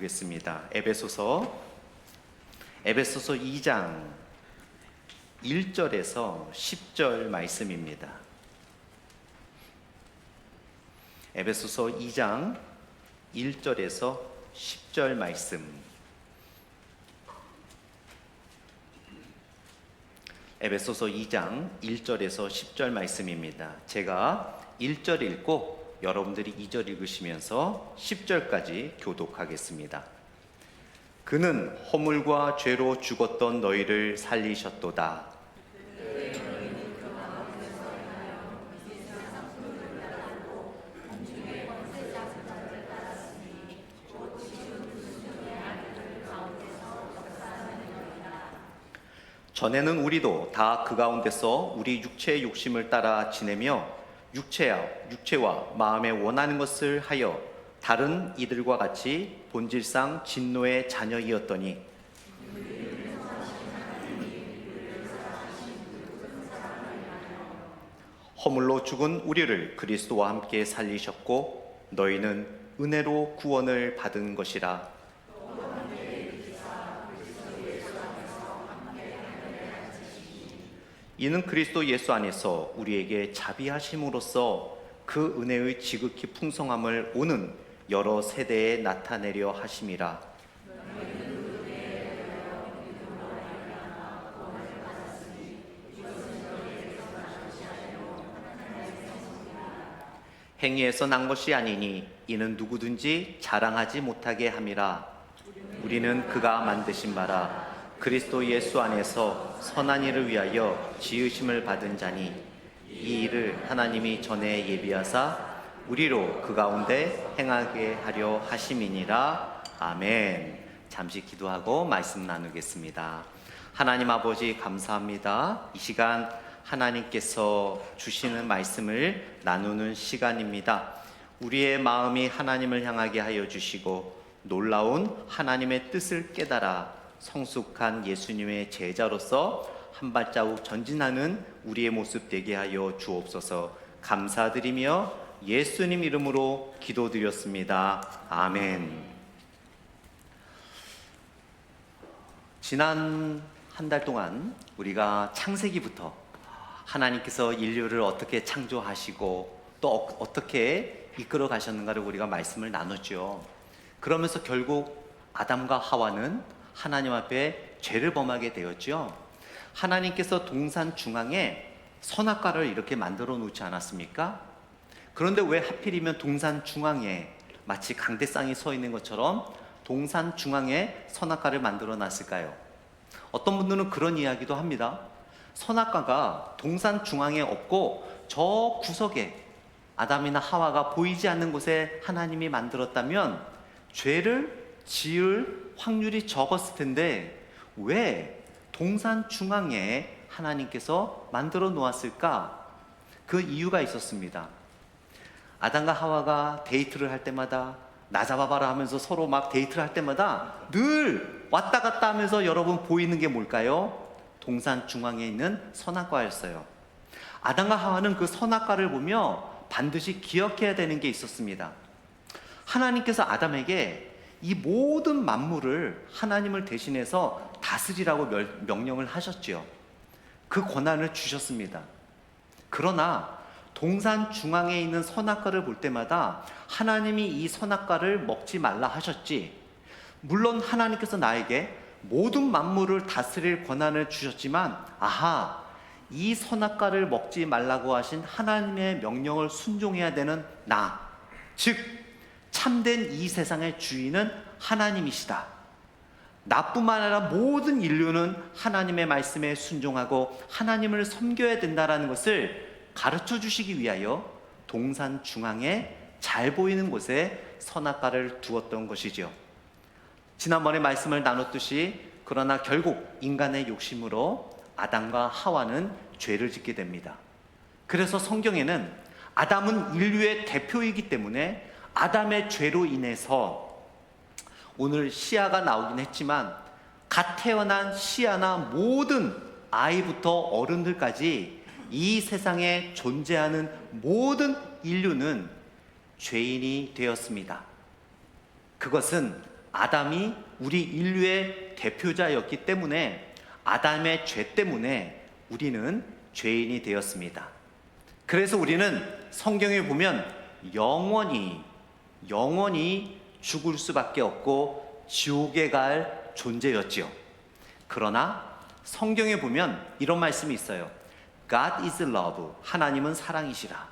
보겠습니다. 에베소서 2장 1절에서 10절 말씀입니다. 에베소서 2장 1절에서 10절 말씀. 에베소서 2장 1절에서 10절 말씀입니다. 제가 1절 읽고 여러분들이 2절 읽으시면서 10절까지 교독하겠습니다. 그는 허물과 죄로 죽었던 너희를 살리셨도다. 전에는 우리도 다 그 가운데서 우리 육체의 욕심을 따라 지내며 육체와 마음에 원하는 것을 하여 다른 이들과 같이 본질상 진노의 자녀이었더니 허물로 죽은 우리를 그리스도와 함께 살리셨고 너희는 은혜로 구원을 받은 것이라. 이는 그리스도 예수 안에서 우리에게 자비하심으로써 그 은혜의 지극히 풍성함을 오는 여러 세대에 나타내려 하심이라. 행위에서 난 것이 아니니 이는 누구든지 자랑하지 못하게 함이라. 우리는 그가 만드신 바라 그리스도 예수 안에서 선한 일을 위하여 지으심을 받은 자니 이 일을 하나님이 전에 예비하사 우리로 그 가운데 행하게 하려 하심이니라. 아멘. 잠시 기도하고 말씀 나누겠습니다. 하나님 아버지 감사합니다. 이 시간 하나님께서 주시는 말씀을 나누는 시간입니다. 우리의 마음이 하나님을 향하게 하여 주시고 놀라운 하나님의 뜻을 깨달아 성숙한 예수님의 제자로서 한 발자국 전진하는 우리의 모습 되게 하여 주옵소서. 감사드리며 예수님 이름으로 기도드렸습니다. 아멘. 지난 한 달 동안 우리가 창세기부터 하나님께서 인류를 어떻게 창조하시고 또 어떻게 이끌어 가셨는가를 우리가 말씀을 나눴죠. 그러면서 결국 아담과 하와는 하나님 앞에 죄를 범하게 되었죠. 하나님께서 동산 중앙에 선악과를 이렇게 만들어 놓지 않았습니까? 그런데 왜 하필이면 동산 중앙에 마치 강대상이 서 있는 것처럼 동산 중앙에 선악과를 만들어 놨을까요? 어떤 분들은 그런 이야기도 합니다. 선악과가 동산 중앙에 없고 저 구석에 아담이나 하와가 보이지 않는 곳에 하나님이 만들었다면 죄를 지을 확률이 적었을 텐데 왜 동산 중앙에 하나님께서 만들어 놓았을까? 그 이유가 있었습니다. 아담과 하와가 데이트를 할 때마다 나 잡아봐라 하면서 서로 막 데이트를 할 때마다 늘 왔다 갔다 하면서 여러분 보이는 게 뭘까요? 동산 중앙에 있는 선악과였어요. 아담과 하와는 그 선악과를 보며 반드시 기억해야 되는 게 있었습니다. 하나님께서 아담에게 이 모든 만물을 하나님을 대신해서 다스리라고 명령을 하셨지요. 그 권한을 주셨습니다. 그러나 동산 중앙에 있는 선악과를 볼 때마다 하나님이 이 선악과를 먹지 말라 하셨지, 물론 하나님께서 나에게 모든 만물을 다스릴 권한을 주셨지만 이 선악과를 먹지 말라고 하신 하나님의 명령을 순종해야 되는 나, 즉 참된 이 세상의 주인은 하나님이시다. 나뿐만 아니라 모든 인류는 하나님의 말씀에 순종하고 하나님을 섬겨야 된다는 것을 가르쳐 주시기 위하여 동산 중앙에 잘 보이는 곳에 선악과를 두었던 것이죠. 지난번에 말씀을 나눴듯이 그러나 결국 인간의 욕심으로 아담과 하와는 죄를 짓게 됩니다. 그래서 성경에는 아담은 인류의 대표이기 때문에 아담의 죄로 인해서 오늘 시아가 나오긴 했지만 갓 태어난 시아나 모든 아이부터 어른들까지 이 세상에 존재하는 모든 인류는 죄인이 되었습니다. 그것은 아담이 우리 인류의 대표자였기 때문에 아담의 죄 때문에 우리는 죄인이 되었습니다. 그래서 우리는 성경에 보면 영원히 죽을 수밖에 없고 지옥에 갈 존재였지요. 그러나 성경에 보면 이런 말씀이 있어요. God is love. 하나님은 사랑이시라.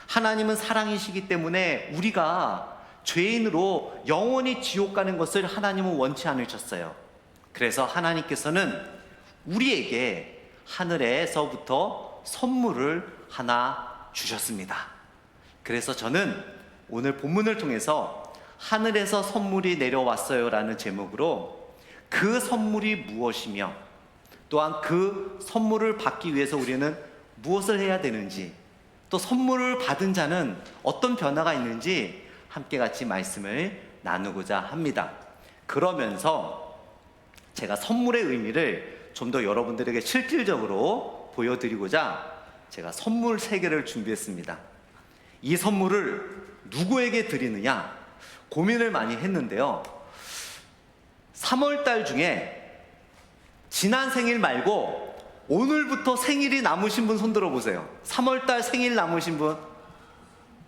하나님은 사랑이시기 때문에 우리가 죄인으로 영원히 지옥 가는 것을 하나님은 원치 않으셨어요. 그래서 하나님께서는 우리에게 하늘에서부터 선물을 하나 주셨습니다. 그래서 저는 오늘 본문을 통해서 하늘에서 선물이 내려왔어요 라는 제목으로 그 선물이 무엇이며 또한 그 선물을 받기 위해서 우리는 무엇을 해야 되는지, 또 선물을 받은 자는 어떤 변화가 있는지 함께 같이 말씀을 나누고자 합니다. 그러면서 제가 선물의 의미를 좀 더 여러분들에게 실질적으로 보여드리고자 제가 선물 3개를 준비했습니다. 이 선물을 누구에게 드리느냐 고민을 많이 했는데요. 3월달 중에 지난 생일 말고 오늘부터 생일이 남으신 분 손 들어보세요. 3월달 생일 남으신 분?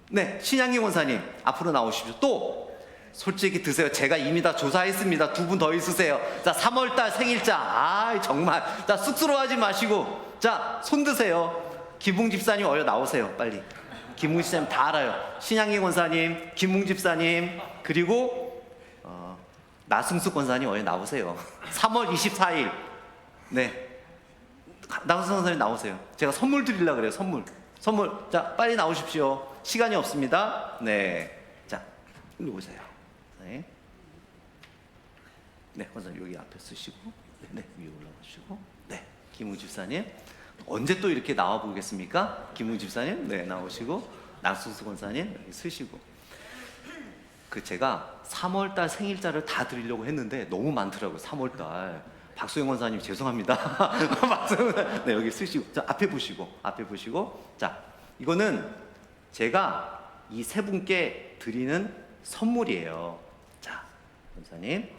네, 신양기 원사님 앞으로 나오십시오. 또 솔직히 드세요. 제가 이미 다 조사했습니다. 2분 더 있으세요. 자, 3월달 생일자. 정말. 자, 쑥스러워하지 마시고 자, 손 드세요. 김웅 집사님 어여 나오세요. 빨리. 김웅 집사님 다 알아요. 신양기 권사님, 김웅 집사님, 그리고 나승숙 권사님 어여 나오세요. 3월 24일. 네, 나승숙 권사님 나오세요. 제가 선물 드리려고 그래요. 선물. 자, 빨리 나오십시오. 시간이 없습니다. 네, 자, 일로 오세요. 네, 네, 권사님 여기 앞에 쓰시고, 네, 위에 올라가시고, 네, 김웅 집사님. 언제 또 이렇게 나와 보겠습니까? 김웅 집사님, 네, 나오시고, 나승수 권사님 여기 쓰시고. 제가 3월달 생일자를 다 드리려고 했는데 너무 많더라고요. 3월달. 박소영 권사님 죄송합니다. 네, 여기 쓰시고, 자, 앞에 보시고, 자, 이거는 제가 이 3분께 드리는 선물이에요. 자, 권사님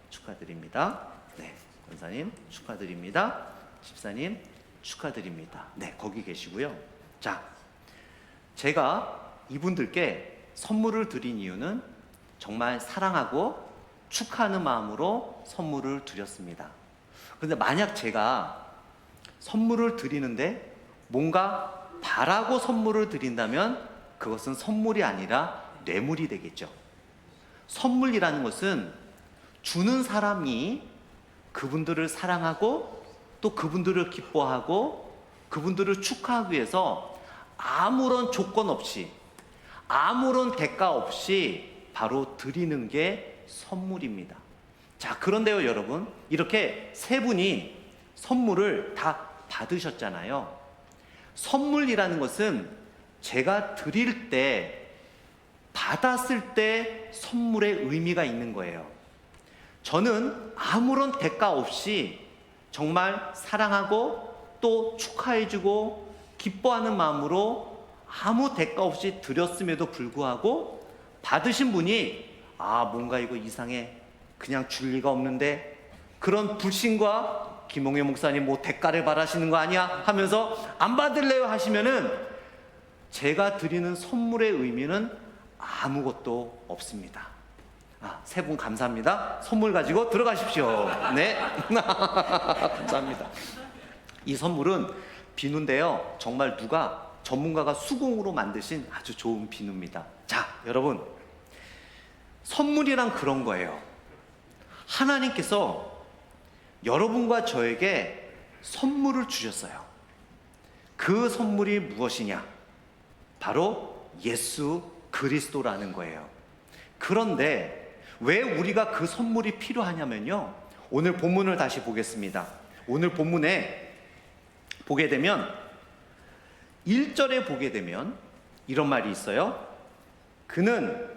축하드립니다. 네, 권사님 축하드립니다. 집사님 축하드립니다. 네, 거기 계시고요. 자, 제가 이분들께 선물을 드린 이유는 정말 사랑하고 축하하는 마음으로 선물을 드렸습니다. 그런데 만약 제가 선물을 드리는데 뭔가 바라고 선물을 드린다면 그것은 선물이 아니라 뇌물이 되겠죠. 선물이라는 것은 주는 사람이 그분들을 사랑하고 또 그분들을 기뻐하고 그분들을 축하하기 위해서 아무런 조건 없이 아무런 대가 없이 바로 드리는 게 선물입니다. 자, 그런데요 여러분, 이렇게 3분이 선물을 다 받으셨잖아요. 선물이라는 것은 제가 드릴 때, 받았을 때 선물의 의미가 있는 거예요. 저는 아무런 대가 없이 정말 사랑하고 또 축하해주고 기뻐하는 마음으로 아무 대가 없이 드렸음에도 불구하고 받으신 분이 뭔가 이거 이상해, 그냥 줄 리가 없는데, 그런 불신과 김홍회 목사님 뭐 대가를 바라시는 거 아니야 하면서 안 받을래요 하시면은 제가 드리는 선물의 의미는 아무것도 없습니다. 3분 감사합니다. 선물 가지고 들어가십시오. 네. 감사합니다. 이 선물은 비누인데요, 정말 전문가가 수공으로 만드신 아주 좋은 비누입니다. 자, 여러분, 선물이란 그런 거예요. 하나님께서 여러분과 저에게 선물을 주셨어요. 그 선물이 무엇이냐? 바로 예수 그리스도라는 거예요. 그런데 왜 우리가 그 선물이 필요하냐면요, 오늘 본문을 다시 보겠습니다. 오늘 본문에 보게 되면 1절에 보게 되면 이런 말이 있어요. 그는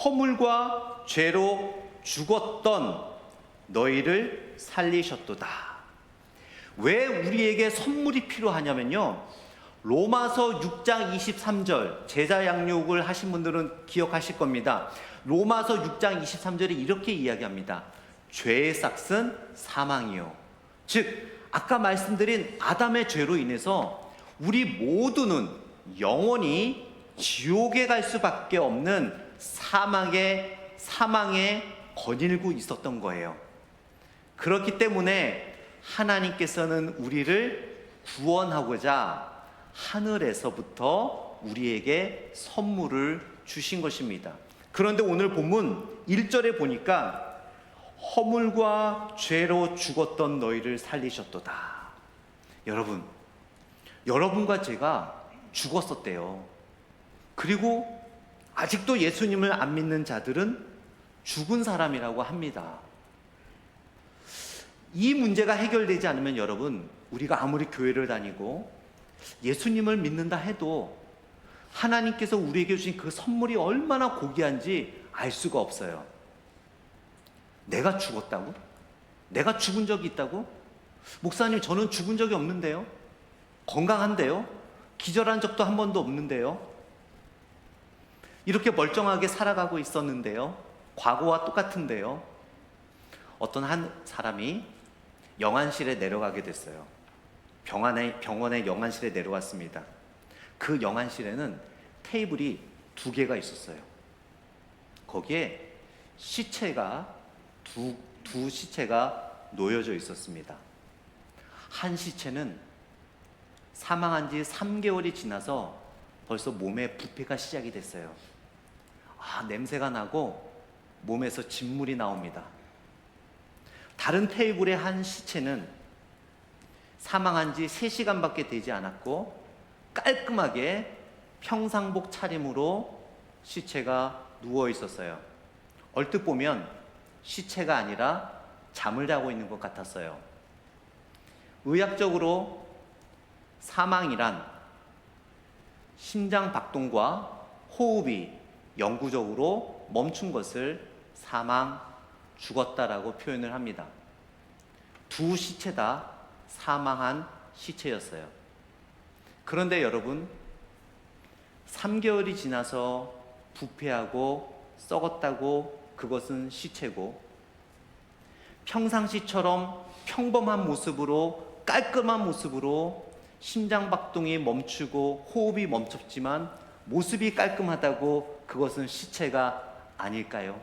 허물과 죄로 죽었던 너희를 살리셨도다. 왜 우리에게 선물이 필요하냐면요, 로마서 6장 23절, 제자 양육을 하신 분들은 기억하실 겁니다. 로마서 6장 23절에 이렇게 이야기합니다. 죄의 삭은 사망이요. 즉 아까 말씀드린 아담의 죄로 인해서 우리 모두는 영원히 지옥에 갈 수밖에 없는 사망에 거닐고 있었던 거예요. 그렇기 때문에 하나님께서는 우리를 구원하고자 하늘에서부터 우리에게 선물을 주신 것입니다. 그런데 오늘 본문 1절에 보니까 허물과 죄로 죽었던 너희를 살리셨도다. 여러분과 제가 죽었었대요. 그리고 아직도 예수님을 안 믿는 자들은 죽은 사람이라고 합니다. 이 문제가 해결되지 않으면 여러분, 우리가 아무리 교회를 다니고 예수님을 믿는다 해도 하나님께서 우리에게 주신 그 선물이 얼마나 고귀한지 알 수가 없어요. 내가 죽었다고? 내가 죽은 적이 있다고? 목사님, 저는 죽은 적이 없는데요? 건강한데요? 기절한 적도 한 번도 없는데요? 이렇게 멀쩡하게 살아가고 있었는데요? 과거와 똑같은데요? 어떤 한 사람이 영안실에 내려가게 됐어요. 병원의 영안실에 내려갔습니다. 그 영안실에는 테이블이 2개가 있었어요. 거기에 시체가 두 시체가 놓여져 있었습니다. 한 시체는 사망한 지 3개월이 지나서 벌써 몸에 부패가 시작이 됐어요. 냄새가 나고 몸에서 진물이 나옵니다. 다른 테이블의 한 시체는 사망한 지 3시간밖에 되지 않았고 깔끔하게 평상복 차림으로 시체가 누워 있었어요. 얼뜻 보면 시체가 아니라 잠을 자고 있는 것 같았어요. 의학적으로 사망이란 심장 박동과 호흡이 영구적으로 멈춘 것을 죽었다라고 표현을 합니다. 2 시체 다 사망한 시체였어요. 그런데 여러분, 3개월이 지나서 부패하고 썩었다고 그것은 시체고, 평상시처럼 평범한 모습으로 깔끔한 모습으로 심장박동이 멈추고 호흡이 멈췄지만 모습이 깔끔하다고 그것은 시체가 아닐까요?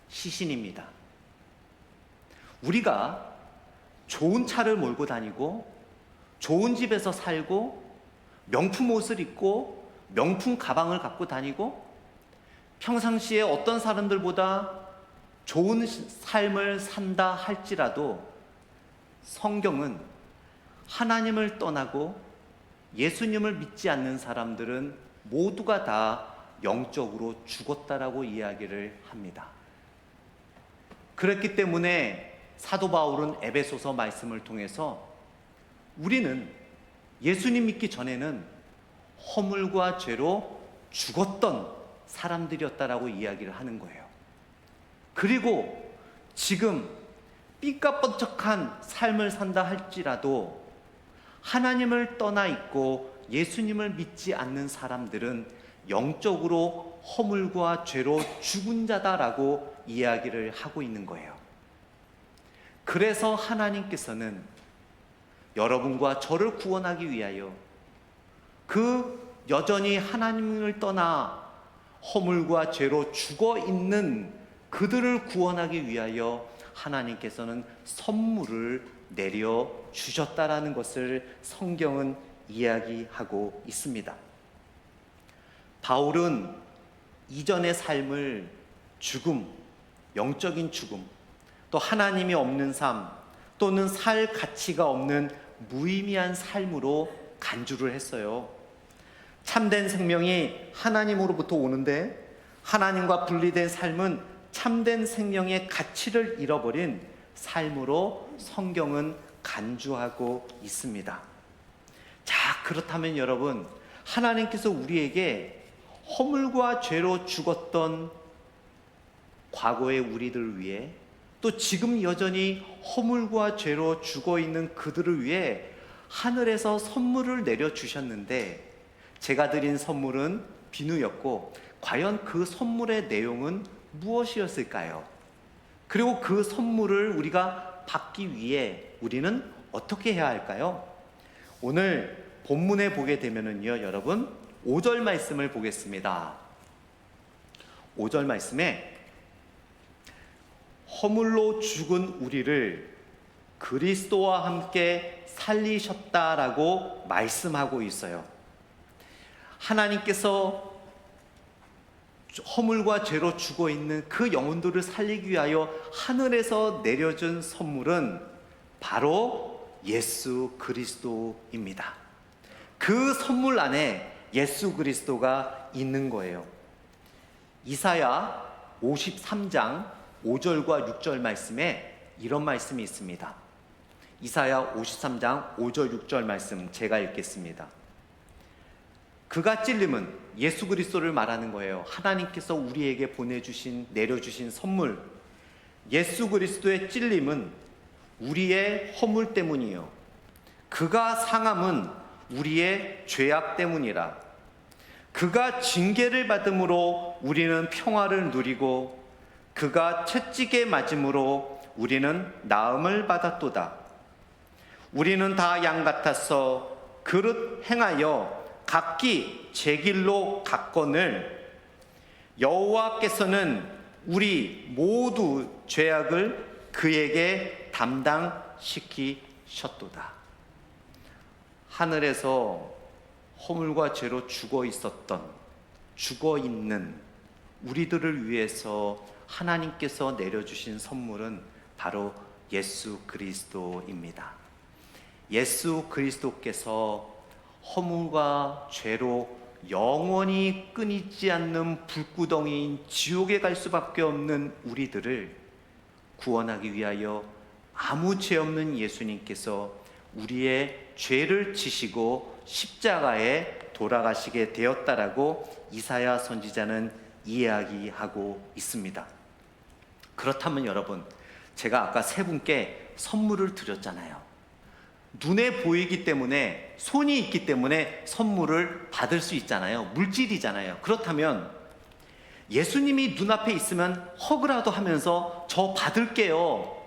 시신입니다. 우리가 좋은 차를 몰고 다니고 좋은 집에서 살고 명품 옷을 입고 명품 가방을 갖고 다니고 평상시에 어떤 사람들보다 좋은 삶을 산다 할지라도 성경은 하나님을 떠나고 예수님을 믿지 않는 사람들은 모두가 다 영적으로 죽었다라고 이야기를 합니다. 그렇기 때문에 사도 바울은 에베소서 말씀을 통해서 우리는 예수님 믿기 전에는 허물과 죄로 죽었던 사람들이었다라고 이야기를 하는 거예요. 그리고 지금 삐까뻔쩍한 삶을 산다 할지라도 하나님을 떠나 있고 예수님을 믿지 않는 사람들은 영적으로 허물과 죄로 죽은 자다라고 이야기를 하고 있는 거예요. 그래서 하나님께서는 여러분과 저를 구원하기 위하여 그 여전히 하나님을 떠나 허물과 죄로 죽어 있는 그들을 구원하기 위하여 하나님께서는 선물을 내려 주셨다라는 것을 성경은 이야기하고 있습니다. 바울은 이전의 삶을 죽음, 영적인 죽음, 또 하나님이 없는 삶, 또는 살 가치가 없는 무의미한 삶으로 간주를 했어요. 참된 생명이 하나님으로부터 오는데 하나님과 분리된 삶은 참된 생명의 가치를 잃어버린 삶으로 성경은 간주하고 있습니다. 자, 그렇다면 여러분, 하나님께서 우리에게 허물과 죄로 죽었던 과거의 우리들을 위해 또 지금 여전히 허물과 죄로 죽어있는 그들을 위해 하늘에서 선물을 내려주셨는데 제가 드린 선물은 비누였고 과연 그 선물의 내용은 무엇이었을까요? 그리고 그 선물을 우리가 받기 위해 우리는 어떻게 해야 할까요? 오늘 본문에 보게 되면은요, 여러분 5절 말씀을 보겠습니다. 5절 말씀에 허물로 죽은 우리를 그리스도와 함께 살리셨다라고 말씀하고 있어요. 하나님께서 허물과 죄로 죽어 있는 그 영혼들을 살리기 위하여 하늘에서 내려준 선물은 바로 예수 그리스도입니다. 그 선물 안에 예수 그리스도가 있는 거예요. 이사야 53장 5절과 6절 말씀에 이런 말씀이 있습니다. 이사야 53장 5절 6절 말씀 제가 읽겠습니다. 그가 찔림은 예수 그리스도를 말하는 거예요. 하나님께서 우리에게 내려주신 선물, 예수 그리스도의 찔림은 우리의 허물 때문이요, 그가 상함은 우리의 죄악 때문이라. 그가 징계를 받음으로 우리는 평화를 누리고 그가 채찍에 맞음으로 우리는 나음을 받았도다. 우리는 다 양 같아서 그릇 행하여 각기 제 길로 갔거늘 여호와께서는 우리 모두 죄악을 그에게 담당시키셨도다. 하늘에서 허물과 죄로 죽어 있는 우리들을 위해서 하나님께서 내려주신 선물은 바로 예수 그리스도입니다. 예수 그리스도께서 허물과 죄로 영원히 끊이지 않는 불구덩이인 지옥에 갈 수밖에 없는 우리들을 구원하기 위하여 아무 죄 없는 예수님께서 우리의 죄를 지시고 십자가에 돌아가시게 되었다라고 이사야 선지자는 이야기하고 있습니다. 그렇다면 여러분, 제가 아까 세 분께 선물을 드렸잖아요. 눈에 보이기 때문에, 손이 있기 때문에 선물을 받을 수 있잖아요. 물질이잖아요. 그렇다면 예수님이 눈앞에 있으면 허그라도 하면서 저 받을게요,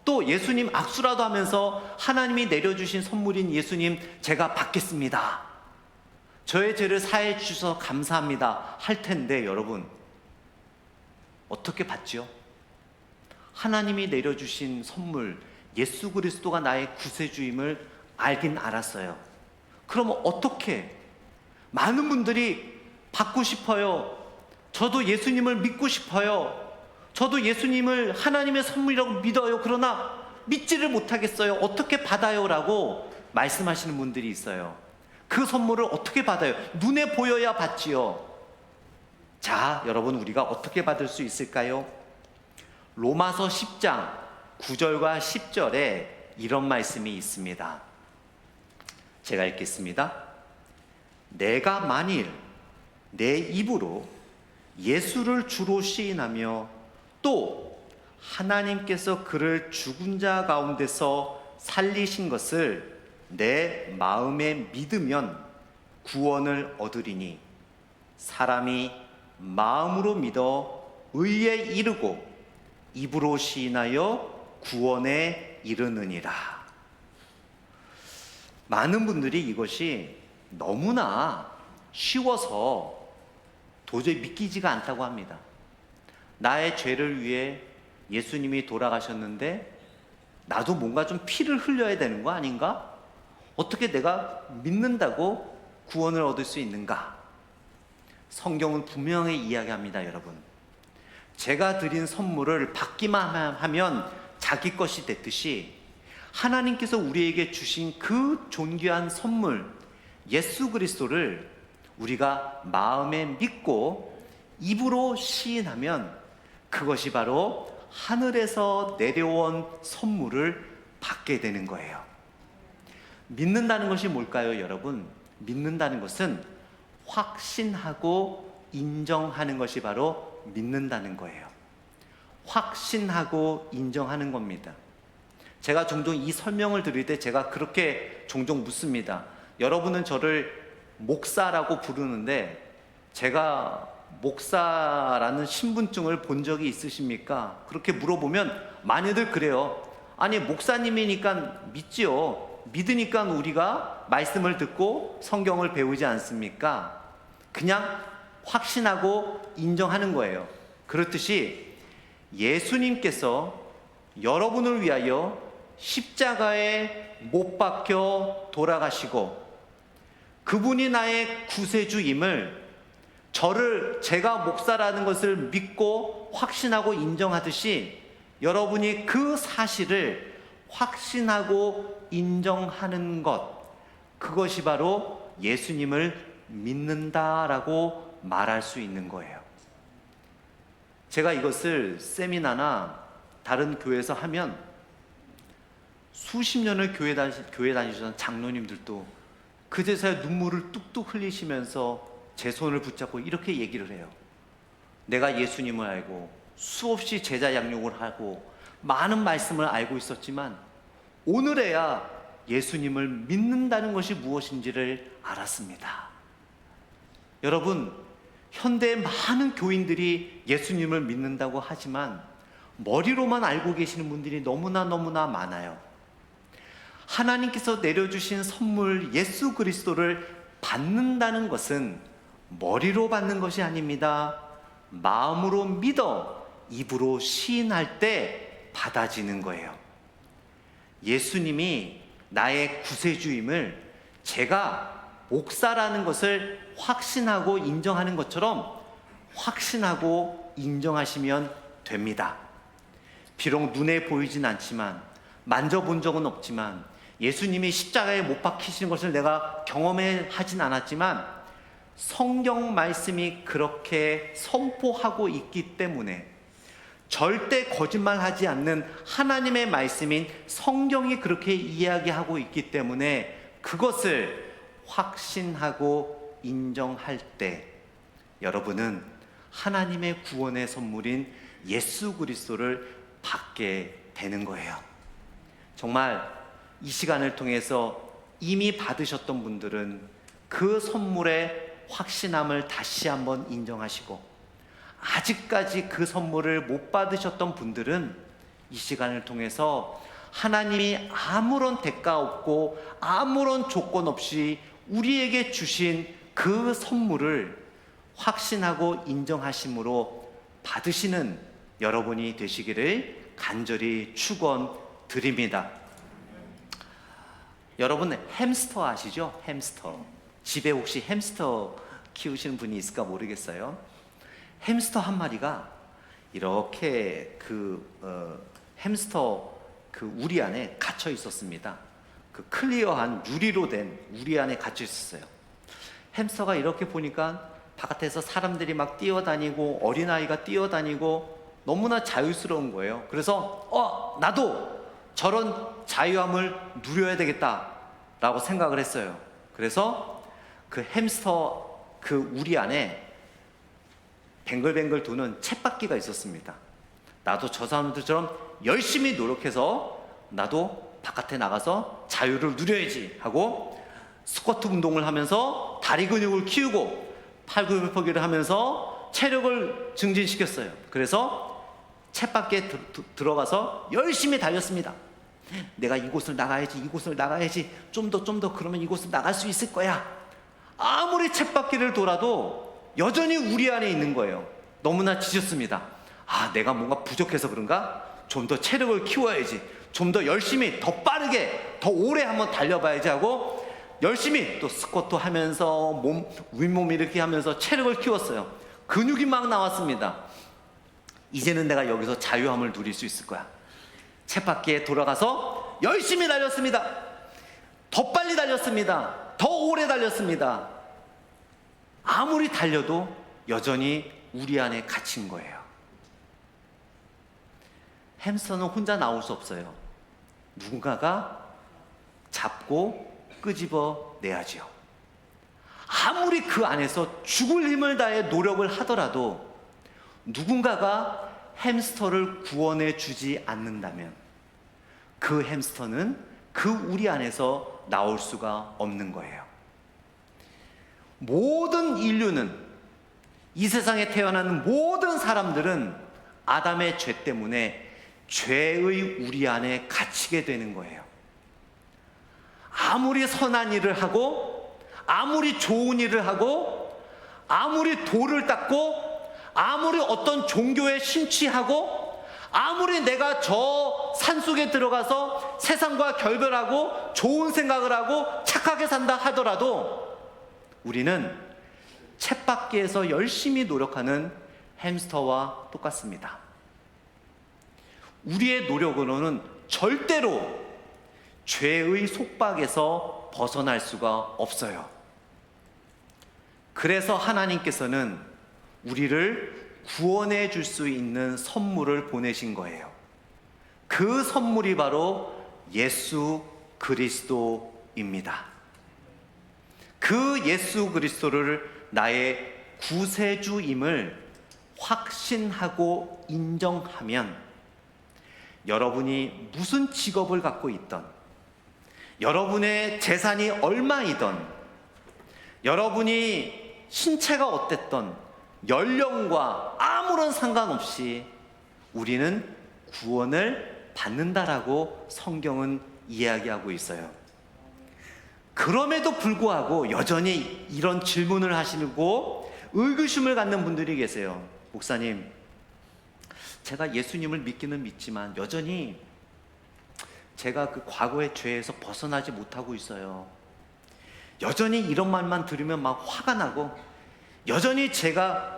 또 예수님 악수라도 하면서 하나님이 내려주신 선물인 예수님 제가 받겠습니다, 저의 죄를 사해 주셔서 감사합니다 할 텐데, 여러분 어떻게 받지요? 하나님이 내려주신 선물 예수 그리스도가 나의 구세주임을 알긴 알았어요. 그러면 어떻게? 많은 분들이 받고 싶어요. 저도 예수님을 믿고 싶어요. 저도 예수님을 하나님의 선물이라고 믿어요. 그러나 믿지를 못하겠어요. 어떻게 받아요? 라고 말씀하시는 분들이 있어요. 그 선물을 어떻게 받아요? 눈에 보여야 받지요. 자, 여러분 우리가 어떻게 받을 수 있을까요? 로마서 10장 9절과 10절에 이런 말씀이 있습니다. 제가 읽겠습니다. 내가 만일 내 입으로 예수를 주로 시인하며 또 하나님께서 그를 죽은 자 가운데서 살리신 것을 내 마음에 믿으면 구원을 얻으리니 사람이 마음으로 믿어 의에 이르고 입으로 시인하여 구원에 이르느니라. 많은 분들이 이것이 너무나 쉬워서 도저히 믿기지가 않다고 합니다. 나의 죄를 위해 예수님이 돌아가셨는데 나도 뭔가 좀 피를 흘려야 되는 거 아닌가? 어떻게 내가 믿는다고 구원을 얻을 수 있는가? 성경은 분명히 이야기합니다, 여러분. 제가 드린 선물을 받기만 하면 자기 것이 됐듯이 하나님께서 우리에게 주신 그 존귀한 선물 예수 그리스도를 우리가 마음에 믿고 입으로 시인하면 그것이 바로 하늘에서 내려온 선물을 받게 되는 거예요. 믿는다는 것이 뭘까요, 여러분? 믿는다는 것은 확신하고 인정하는 것이 바로 믿는다는 거예요. 확신하고 인정하는 겁니다. 제가 종종 이 설명을 드릴 때 제가 그렇게 종종 묻습니다. 여러분은 저를 목사라고 부르는데 제가 목사라는 신분증을 본 적이 있으십니까? 그렇게 물어보면 많이들 그래요. 아니, 목사님이니까 믿지요. 믿으니까 우리가 말씀을 듣고 성경을 배우지 않습니까? 그냥 확신하고 인정하는 거예요. 그렇듯이 예수님께서 여러분을 위하여 십자가에 못 박혀 돌아가시고 그분이 나의 구세주임을 제가 목사라는 것을 믿고 확신하고 인정하듯이 여러분이 그 사실을 확신하고 인정하는 것, 그것이 바로 예수님을 믿는다라고 말할 수 있는 거예요. 제가 이것을 세미나나 다른 교회에서 하면 수십 년을 교회 다니셨던 장로님들도 그제서야 눈물을 뚝뚝 흘리시면서 제 손을 붙잡고 이렇게 얘기를 해요. 내가 예수님을 알고 수없이 제자 양육을 하고 많은 말씀을 알고 있었지만 오늘에야 예수님을 믿는다는 것이 무엇인지를 알았습니다. 여러분, 현대의 많은 교인들이 예수님을 믿는다고 하지만 머리로만 알고 계시는 분들이 너무나 많아요. 하나님께서 내려주신 선물 예수 그리스도를 받는다는 것은 머리로 받는 것이 아닙니다. 마음으로 믿어 입으로 시인할 때 받아지는 거예요. 예수님이 나의 구세주임을 제가 목사라는 것을 확신하고 인정하는 것처럼 확신하고 인정하시면 됩니다. 비록 눈에 보이진 않지만, 만져본 적은 없지만, 예수님이 십자가에 못 박히시는 것을 내가 경험하진 않았지만 성경 말씀이 그렇게 선포하고 있기 때문에, 절대 거짓말하지 않는 하나님의 말씀인 성경이 그렇게 이야기하고 있기 때문에 그것을 확신하고 인정할 때 여러분은 하나님의 구원의 선물인 예수 그리스도를 받게 되는 거예요. 정말 이 시간을 통해서 이미 받으셨던 분들은 그 선물의 확신함을 다시 한번 인정하시고, 아직까지 그 선물을 못 받으셨던 분들은 이 시간을 통해서 하나님이 아무런 대가 없고 아무런 조건 없이 우리에게 주신 그 선물을 확신하고 인정하심으로 받으시는 여러분이 되시기를 간절히 축원드립니다. 여러분, 햄스터 아시죠? 햄스터. 집에 혹시 햄스터 키우시는 분이 있을까 모르겠어요. 햄스터 한 마리가 이렇게 햄스터 우리 안에 갇혀 있었습니다. 클리어한 유리로 된 우리 안에 갇혀 있었어요. 햄스터가 이렇게 보니까 바깥에서 사람들이 막 뛰어다니고 어린아이가 뛰어다니고 너무나 자유스러운 거예요. 그래서 나도 저런 자유함을 누려야 되겠다라고 생각을 했어요. 그래서 그 햄스터 우리 안에 뱅글뱅글 도는 쳇바퀴가 있었습니다. 나도 저 사람들처럼 열심히 노력해서 나도 바깥에 나가서 자유를 누려야지 하고 스쿼트 운동을 하면서 다리 근육을 키우고 팔굽혀펴기를 하면서 체력을 증진시켰어요. 그래서 쳇바퀴에 들어가서 열심히 달렸습니다. 내가 이곳을 나가야지, 좀 더 그러면 이곳을 나갈 수 있을 거야. 아무리 쳇바퀴를 돌아도 여전히 우리 안에 있는 거예요. 너무나 지쳤습니다. 내가 뭔가 부족해서 그런가? 좀 더 체력을 키워야지, 좀 더 열심히, 더 빠르게, 더 오래 한번 달려봐야지 하고 열심히 또 스쿼트 하면서 윗몸 일으키기 하면서 체력을 키웠어요. 근육이 막 나왔습니다. 이제는 내가 여기서 자유함을 누릴 수 있을 거야. 쳇바퀴에 돌아가서 열심히 달렸습니다. 더 빨리 달렸습니다. 더 오래 달렸습니다. 아무리 달려도 여전히 우리 안에 갇힌 거예요. 햄스터는 혼자 나올 수 없어요. 누군가가 잡고 끄집어 내야지요. 아무리 그 안에서 죽을 힘을 다해 노력을 하더라도 누군가가 햄스터를 구원해 주지 않는다면 그 햄스터는 우리 안에서 나올 수가 없는 거예요. 모든 인류는 이 세상에 태어나는 모든 사람들은 아담의 죄 때문에 죄의 우리 안에 갇히게 되는 거예요. 아무리 선한 일을 하고, 아무리 좋은 일을 하고, 아무리 돌을 닦고, 아무리 어떤 종교에 심취하고, 아무리 내가 저 산속에 들어가서 세상과 결별하고 좋은 생각을 하고 착하게 산다 하더라도 우리는 쳇바퀴에서 열심히 노력하는 햄스터와 똑같습니다. 우리의 노력으로는 절대로 죄의 속박에서 벗어날 수가 없어요. 그래서 하나님께서는 우리를 구원해 줄 수 있는 선물을 보내신 거예요. 그 선물이 바로 예수 그리스도입니다. 그 예수 그리스도를 나의 구세주임을 확신하고 인정하면 여러분이 무슨 직업을 갖고 있던, 여러분의 재산이 얼마이던, 여러분이 신체가 어땠던, 연령과 아무런 상관없이 우리는 구원을 받는다라고 성경은 이야기하고 있어요. 그럼에도 불구하고 여전히 이런 질문을 하시고 의구심을 갖는 분들이 계세요. 목사님, 제가 예수님을 믿기는 믿지만 여전히 제가 그 과거의 죄에서 벗어나지 못하고 있어요. 여전히 이런 말만 들으면 막 화가 나고, 여전히 제가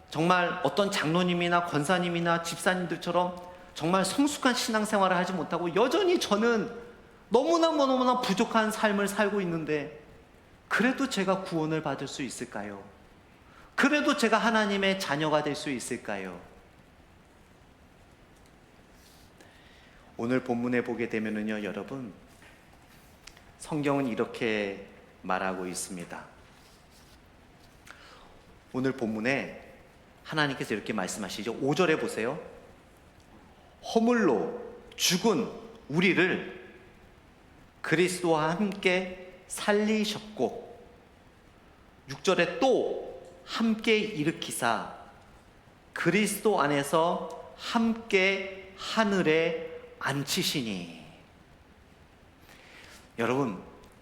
정말 어떤 장로님이나 권사님이나 집사님들처럼 정말 성숙한 신앙생활을 하지 못하고 여전히 저는 너무나 부족한 삶을 살고 있는데 그래도 제가 구원을 받을 수 있을까요? 그래도 제가 하나님의 자녀가 될 수 있을까요? 오늘 본문에 보게 되면은요, 여러분, 성경은 이렇게 말하고 있습니다. 오늘 본문에 하나님께서 이렇게 말씀하시죠. 5절에 보세요. 허물로 죽은 우리를 그리스도와 함께 살리셨고, 6절에 또 함께 일으키사 그리스도 안에서 함께 하늘에 앉히시니. 여러분,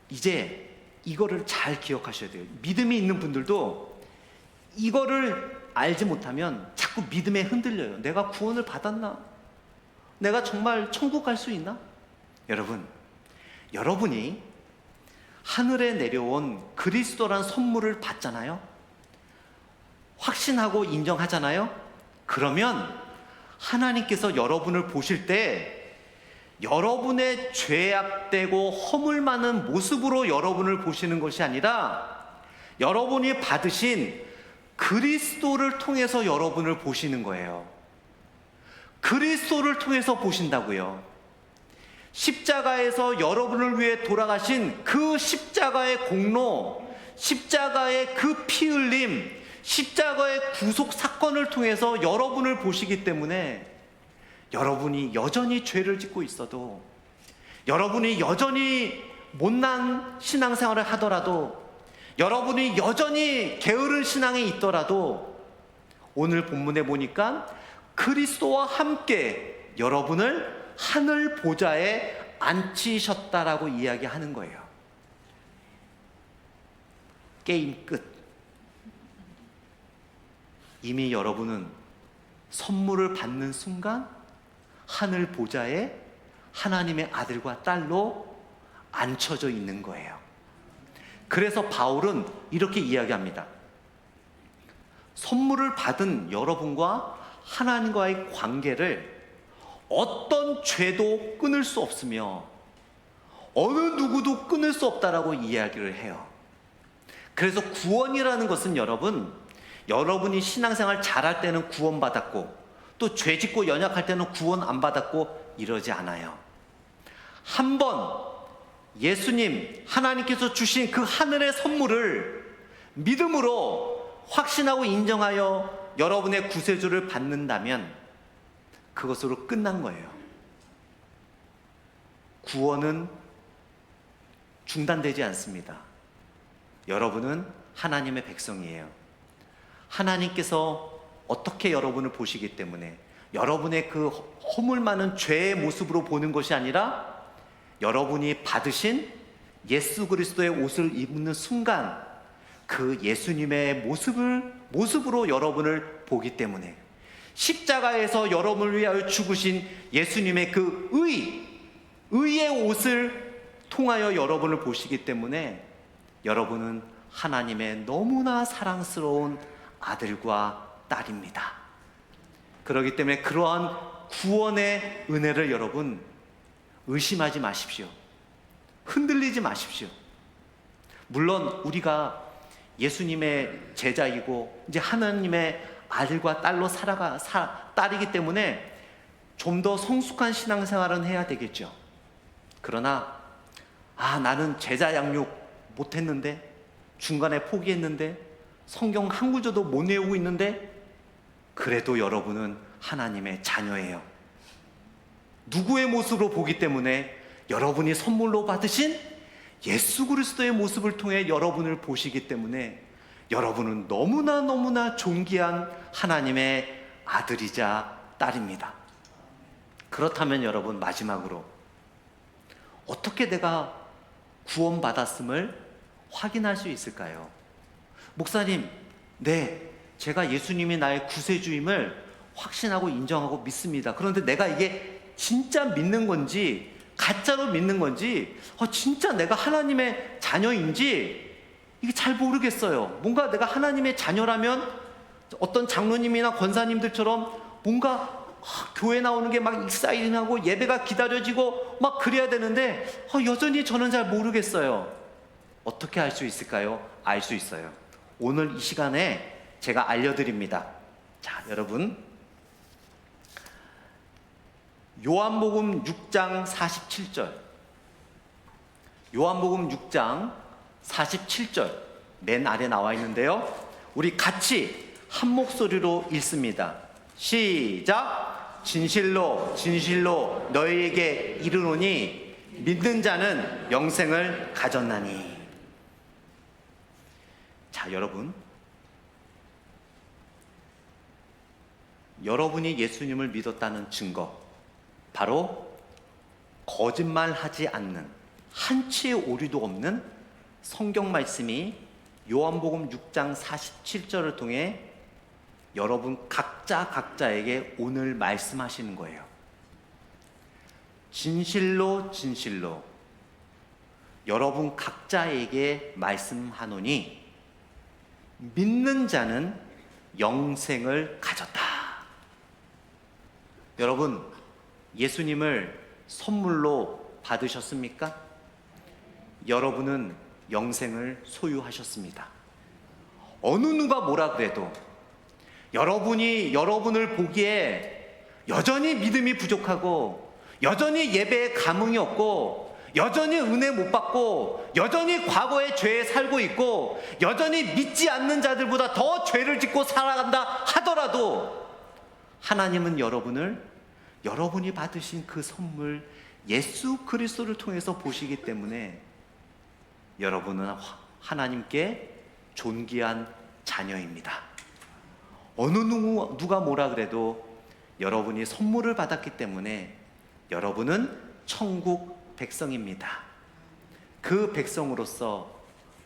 이제 이거를 잘 기억하셔야 돼요. 믿음이 있는 분들도 이거를 알지 못하면 자꾸 믿음에 흔들려요. 내가 구원을 받았나? 내가 정말 천국 갈 수 있나? 여러분, 여러분이 하늘에 내려온 그리스도란 선물을 받잖아요. 확신하고 인정하잖아요. 그러면 하나님께서 여러분을 보실 때 여러분의 죄악되고 허물 많은 모습으로 여러분을 보시는 것이 아니라 여러분이 받으신 그리스도를 통해서 여러분을 보시는 거예요. 그리스도를 통해서 보신다고요. 십자가에서 여러분을 위해 돌아가신 그 십자가의 공로, 십자가의 그 피 흘림, 십자가의 구속 사건을 통해서 여러분을 보시기 때문에 여러분이 여전히 죄를 짓고 있어도, 여러분이 여전히 못난 신앙생활을 하더라도, 여러분이 여전히 게으른 신앙에 있더라도 오늘 본문에 보니까 그리스도와 함께 여러분을 하늘 보좌에 앉히셨다라고 이야기하는 거예요. 게임 끝. 이미 여러분은 선물을 받는 순간 하늘 보좌에 하나님의 아들과 딸로 앉혀져 있는 거예요. 그래서 바울은 이렇게 이야기합니다. 선물을 받은 여러분과 하나님과의 관계를 어떤 죄도 끊을 수 없으며 어느 누구도 끊을 수 없다라고 이야기를 해요. 그래서 구원이라는 것은 여러분이 신앙생활 잘할 때는 구원받았고 또 죄짓고 연약할 때는 구원 안 받았고 이러지 않아요. 한번 예수님, 하나님께서 주신 그 하늘의 선물을 믿음으로 확신하고 인정하여 여러분의 구세주를 받는다면 그것으로 끝난 거예요. 구원은 중단되지 않습니다. 여러분은 하나님의 백성이에요. 하나님께서 어떻게 여러분을 보시기 때문에 여러분의 그 허물 많은 죄의 모습으로 보는 것이 아니라 여러분이 받으신 예수 그리스도의 옷을 입는 순간 그 예수님의 모습으로 여러분을 보기 때문에 십자가에서 여러분을 위하여 죽으신 예수님의 그 의의 옷을 통하여 여러분을 보시기 때문에 여러분은 하나님의 너무나 사랑스러운 아들과 딸입니다. 그렇기 때문에 그러한 구원의 은혜를 여러분 의심하지 마십시오. 흔들리지 마십시오. 물론 우리가 예수님의 제자이고 이제 하나님의 아들과 딸로 딸이기 때문에 좀 더 성숙한 신앙생활은 해야 되겠죠. 그러나 나는 제자 양육 못했는데, 중간에 포기했는데, 성경 한 구절도 못 외우고 있는데, 그래도 여러분은 하나님의 자녀예요. 누구의 모습으로 보기 때문에 여러분이 선물로 받으신 예수 그리스도의 모습을 통해 여러분을 보시기 때문에 여러분은 너무나 존귀한 하나님의 아들이자 딸입니다. 그렇다면 여러분, 마지막으로 어떻게 내가 구원받았음을 확인할 수 있을까요? 목사님, 네, 제가 예수님이 나의 구세주임을 확신하고 인정하고 믿습니다. 그런데 내가 이게 진짜 믿는 건지 가짜로 믿는 건지 진짜 내가 하나님의 자녀인지 이게 잘 모르겠어요. 뭔가 내가 하나님의 자녀라면 어떤 장로님이나 권사님들처럼 뭔가 교회 나오는 게 막 익사이팅하고 예배가 기다려지고 막 그래야 되는데 여전히 저는 잘 모르겠어요. 어떻게 알 수 있을까요? 알 수 있어요. 오늘 이 시간에 제가 알려드립니다. 자, 여러분, 요한복음 6장 47절, 요한복음 6장 47절 맨 아래 나와 있는데요, 우리 같이 한 목소리로 읽습니다. 시작. 진실로 진실로 너희에게 이르노니 믿는 자는 영생을 가졌나니. 자, 여러분이 예수님을 믿었다는 증거, 바로 거짓말하지 않는, 한치의 오류도 없는 성경 말씀이 요한복음 6장 47절을 통해 여러분 각자에게 오늘 말씀하시는 거예요. 진실로 진실로 여러분 각자에게 말씀하노니 믿는 자는 영생을 가졌다. 여러분, 예수님을 선물로 받으셨습니까? 여러분은 영생을 소유하셨습니다. 어느 누가 뭐라 그래도 여러분이 여러분을 보기에 여전히 믿음이 부족하고 여전히 예배에 감흥이 없고 여전히 은혜 못 받고 여전히 과거의 죄에 살고 있고 여전히 믿지 않는 자들보다 더 죄를 짓고 살아간다 하더라도 하나님은 여러분이 받으신 그 선물 예수 그리스도를 통해서 보시기 때문에 여러분은 하나님께 존귀한 자녀입니다. 어느 누가 뭐라 그래도 여러분이 선물을 받았기 때문에 여러분은 천국 백성입니다. 그 백성으로서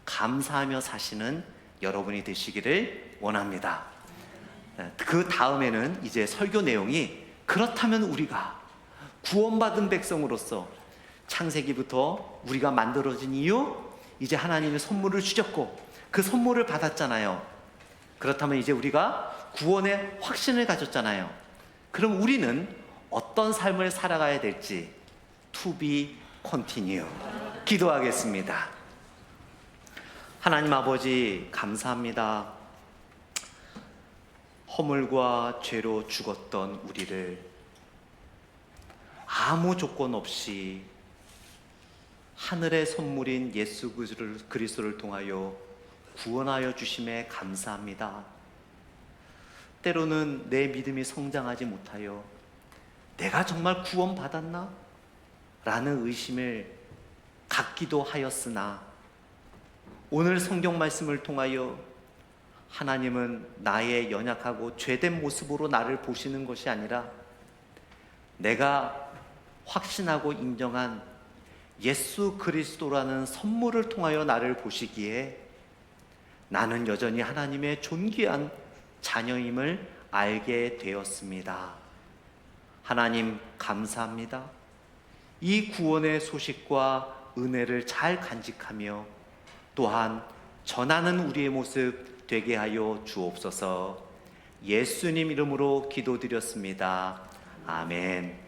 감사하며 사시는 여러분이 되시기를 원합니다. 그 다음에는 이제 설교 내용이, 그렇다면 우리가 구원받은 백성으로서 창세기부터 우리가 만들어진 이유, 이제 하나님의 선물을 주셨고 그 선물을 받았잖아요. 그렇다면 이제 우리가 구원의 확신을 가졌잖아요. 그럼 우리는 어떤 삶을 살아가야 될지 to be continue 기도하겠습니다. 하나님 아버지, 감사합니다. 허물과 죄로 죽었던 우리를 아무 조건 없이 하늘의 선물인 예수 그리스도를 통하여 구원하여 주심에 감사합니다. 때로는 내 믿음이 성장하지 못하여 내가 정말 구원받았나? 라는 의심을 갖기도 하였으나 오늘 성경 말씀을 통하여 하나님은 나의 연약하고 죄된 모습으로 나를 보시는 것이 아니라 내가 확신하고 인정한 예수 그리스도라는 선물을 통하여 나를 보시기에 나는 여전히 하나님의 존귀한 자녀임을 알게 되었습니다. 하나님 감사합니다. 이 구원의 소식과 은혜를 잘 간직하며 또한 전하는 우리의 모습 되게 하여 주옵소서. 예수님 이름으로 기도드렸습니다. 아멘.